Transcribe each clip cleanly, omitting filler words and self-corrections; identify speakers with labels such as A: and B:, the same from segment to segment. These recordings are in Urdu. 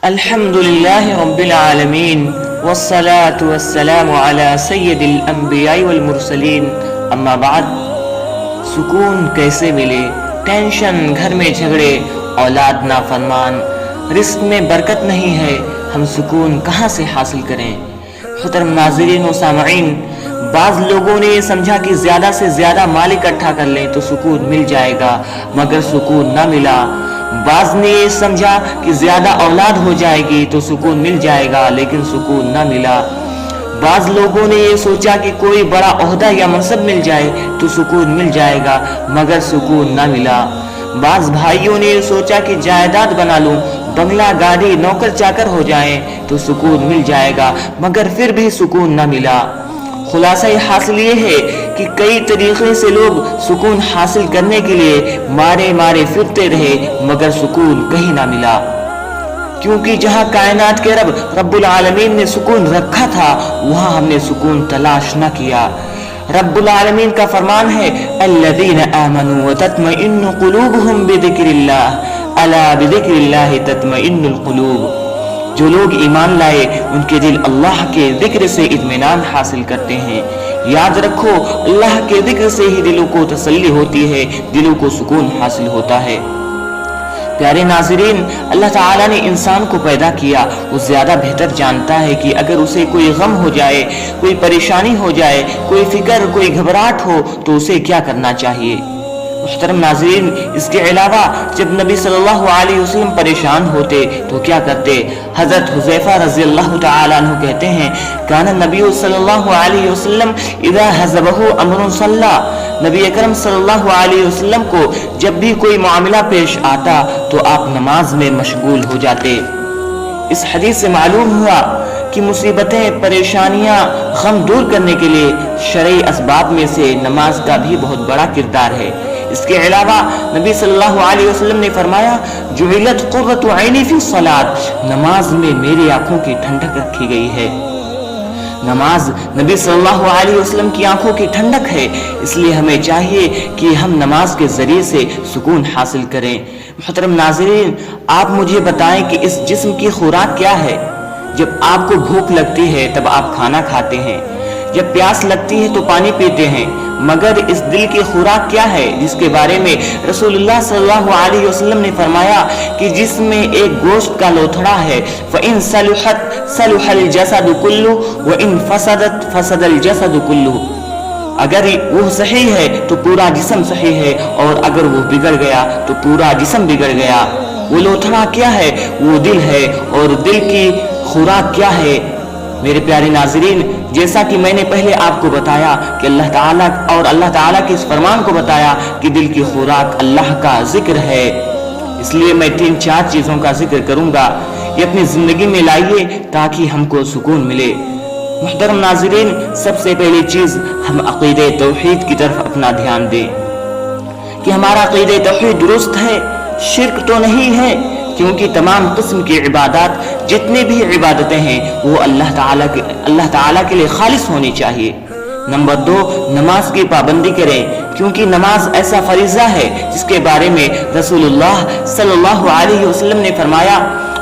A: الحمد للہ رب العالمین والصلاة والسلام علی سید الانبیاء والمرسلین، اما بعد۔ سکون کیسے ملے؟ ٹینشن، گھر میں جھگڑے، اولاد نافرمان، رزق میں برکت نہیں ہے، ہم سکون کہاں سے حاصل کریں؟ محترم ناظرین و سامعین، بعض لوگوں نے یہ سمجھا کہ زیادہ سے زیادہ مال اکٹھا کر لیں تو سکون مل جائے گا، مگر سکون نہ ملا۔ بعض نے یہ سمجھا کہ زیادہ اولاد ہو جائے گی تو سکون مل جائے گا، لیکن سکون نہ ملا۔ بعض لوگوں نے یہ سوچا کہ کوئی بڑا عہدہ یا منصب مل جائے تو سکون مل جائے گا، مگر سکون نہ ملا۔ بعض بھائیوں نے یہ سوچا کہ جائیداد بنا لوں، بنگلہ گاڑی، نوکر چاکر ہو جائیں تو سکون مل جائے گا، مگر پھر بھی سکون نہ ملا۔ خلاصہ حاصل یہ ہے کہ کئی طریقے سے لوگ سکون حاصل کرنے کے لیے مارے پھرتے رہے، مگر سکون کہیں نہ ملا، کیونکہ جہاں کائنات کے رب العالمین نے سکون رکھا تھا وہاں ہم نے سکون تلاش نہ کیا۔ رب العالمین کا فرمان ہے الذین آمنوا وتطمئن قلوبهم بذکر اللہ الا بذکر اللہ تطمئن القلوب۔ جو لوگ ایمان لائے ان کے دل اللہ کے ذکر سے اطمینان حاصل کرتے ہیں۔ یاد رکھو، اللہ کے ذکر سے ہی دلوں کو تسلی ہوتی ہے، دلوں کو سکون حاصل ہوتا ہے۔ پیارے ناظرین، اللہ تعالیٰ نے انسان کو پیدا کیا، وہ زیادہ بہتر جانتا ہے کہ اگر اسے کوئی غم ہو جائے، کوئی پریشانی ہو جائے، کوئی فکر، کوئی گھبراہٹ ہو تو اسے کیا کرنا چاہیے۔ محترم ناظرین، اس کے علاوہ جب نبی صلی اللہ علیہ وسلم پریشان ہوتے تو کیا کرتے؟ حضرت حذیفہ رضی اللہ تعالیٰ عنہ کہتے ہیں کان النبی صلی اللہ علیہ وسلم اذا حزبہ امر صلی، نبی اکرم صلی اللہ علیہ وسلم کو جب بھی کوئی معاملہ پیش آتا تو آپ نماز میں مشغول ہو جاتے۔ اس حدیث سے معلوم ہوا کہ مصیبتیں، پریشانیاں، غم دور کرنے کے لیے شرعی اسباب میں سے نماز کا بھی بہت بڑا کردار ہے۔ اس کے علاوہ نبی صلی اللہ علیہ وسلم نے فرمایا جعلت قرۃ عینی فی الصلاۃ، نماز میں میری آنکھوں کی ٹھنڈک رکھی گئی ہے۔ نماز نبی صلی اللہ علیہ وسلم کی آنکھوں کی ٹھنڈک ہے، اس لیے ہمیں چاہیے کہ ہم نماز کے ذریعے سے سکون حاصل کریں۔ محترم ناظرین، آپ مجھے بتائیں کہ اس جسم کی خوراک کیا ہے؟ جب آپ کو بھوک لگتی ہے تب آپ کھانا کھاتے ہیں، جب پیاس لگتی ہے تو پانی پیتے ہیں، مگر اس دل کی خوراک کیا ہے جس کے بارے میں رسول اللہ صلی اللہ علیہ وسلم نے فرمایا کہ جس میں ایک گوشت کا لوتھڑا ہے فَإِن صَلُحَتْ صَلُحَ الْجَسَدُ كُلُّهُ وَإِن فَسَدَتْ فَسَدَ الْجَسَدُ كُلُّهُ۔ اگر وہ صحیح ہے تو پورا جسم صحیح ہے، اور اگر وہ بگڑ گیا تو پورا جسم بگڑ گیا۔ وہ لوتھڑا کیا ہے؟ وہ دل ہے، اور دل کی خوراک کیا ہے؟ میرے پیارے ناظرین، جیسا کہ میں نے پہلے آپ کو بتایا کہ اللہ تعالیٰ کے اس فرمان کو بتایا کہ دل کی خوراک اللہ کا ذکر ہے، اس لیے میں 3-4 چیزوں کا ذکر کروں گا، یہ اپنی زندگی میں لائیے تاکہ ہم کو سکون ملے۔ محترم ناظرین، سب سے پہلی چیز ہم عقیدہ توحید کی طرف اپنا دھیان دیں کہ ہمارا عقیدہ توحید درست ہے، شرک تو نہیں ہے، کیونکہ تمام قسم کی عبادات، جتنی بھی عبادتیں ہیں وہ اللہ تعالیٰ کے لیے خالص ہونی چاہیے۔ نمبر 2، نماز کی پابندی کریں، کیونکہ نماز ایسا فریضہ ہے جس کے بارے میں رسول اللہ صلی اللہ علیہ وسلم نے فرمایا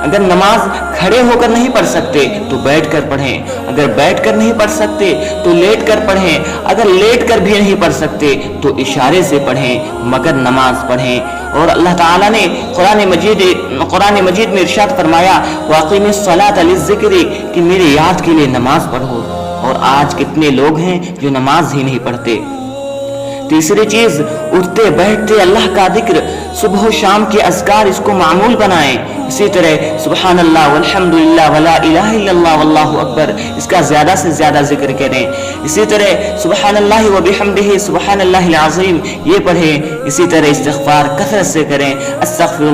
A: اگر نماز کھڑے ہو کر نہیں پڑھ سکتے تو بیٹھ کر پڑھیں، اگر بیٹھ کر نہیں پڑھ سکتے تو لیٹ کر پڑھیں، اگر لیٹ کر بھی نہیں پڑھ سکتے تو اشارے سے پڑھیں، مگر نماز پڑھیں۔ اور اللہ تعالیٰ نے قرآن مجید میں ارشاد فرمایا وَأَقِمِ الصَّلَاةَ لِلذِّكْرِ، کہ میرے یاد کے لیے نماز پڑھو۔ اور آج کتنے لوگ ہیں جو نماز ہی نہیں پڑھتے۔ تیسری چیز، اٹھتے بیٹھتے اللہ کا ذکر، صبح و شام کے اذکار، اس کو معمول بنائیں۔ اسی طرح سبحان اللہ والحمدللہ ولا الہ الا اللہ واللہ اکبر، اس کا زیادہ سے زیادہ ذکر کریں۔ اسی طرح سبحان اللہ وبحمدہ سبحان اللہ العظیم، یہ پڑھیں۔ اسی طرح استغفار کثرت سے کریں، استغفر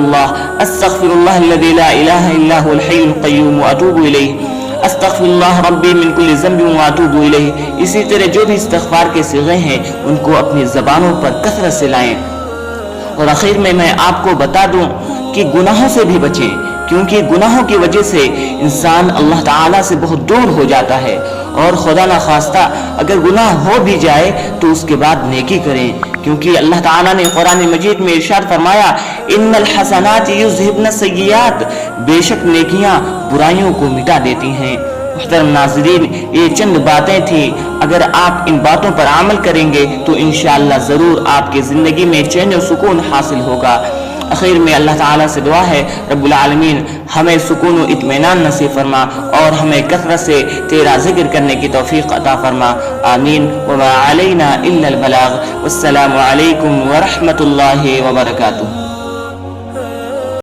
A: اللہ الذی لا الہ الا هو الحی القیوم واتوب الیہ، استغفر اللہ ربی من کل ذنب واتوب الیہ۔ اسی طرح جو بھی استغفار کے صیغے ہیں ان کو اپنی زبانوں پر کثرت سے لائیں۔ اور آخر میں آپ کو بتا دوں کہ گناہوں سے بھی بچیں، کیونکہ گناہوں کی وجہ سے انسان اللہ تعالیٰ سے بہت دور ہو جاتا ہے، اور خدا نخواستہ اگر گناہ ہو بھی جائے تو اس کے بعد نیکی کریں، کیونکہ اللہ تعالیٰ نے قرآن مجید میں ارشاد فرمایا ان الحسنات یذہبن السیئات، بے شک نیکیاں برائیوں کو مٹا دیتی ہیں۔ محترم ناظرین، یہ چند باتیں تھیں، اگر آپ ان باتوں پر عمل کریں گے تو انشاءاللہ ضرور آپ کی زندگی میں چین و سکون حاصل ہوگا۔ اخیر میں اللہ تعالیٰ سے دعا ہے رب العالمین ہمیں سکون و اطمینان نصیب فرما اور ہمیں کثرت سے تیرا ذکر کرنے کی توفیق عطا فرما، آمین۔ وما علینا الا البلاغ، والسلام علیکم ورحمۃ اللہ وبرکاتہ۔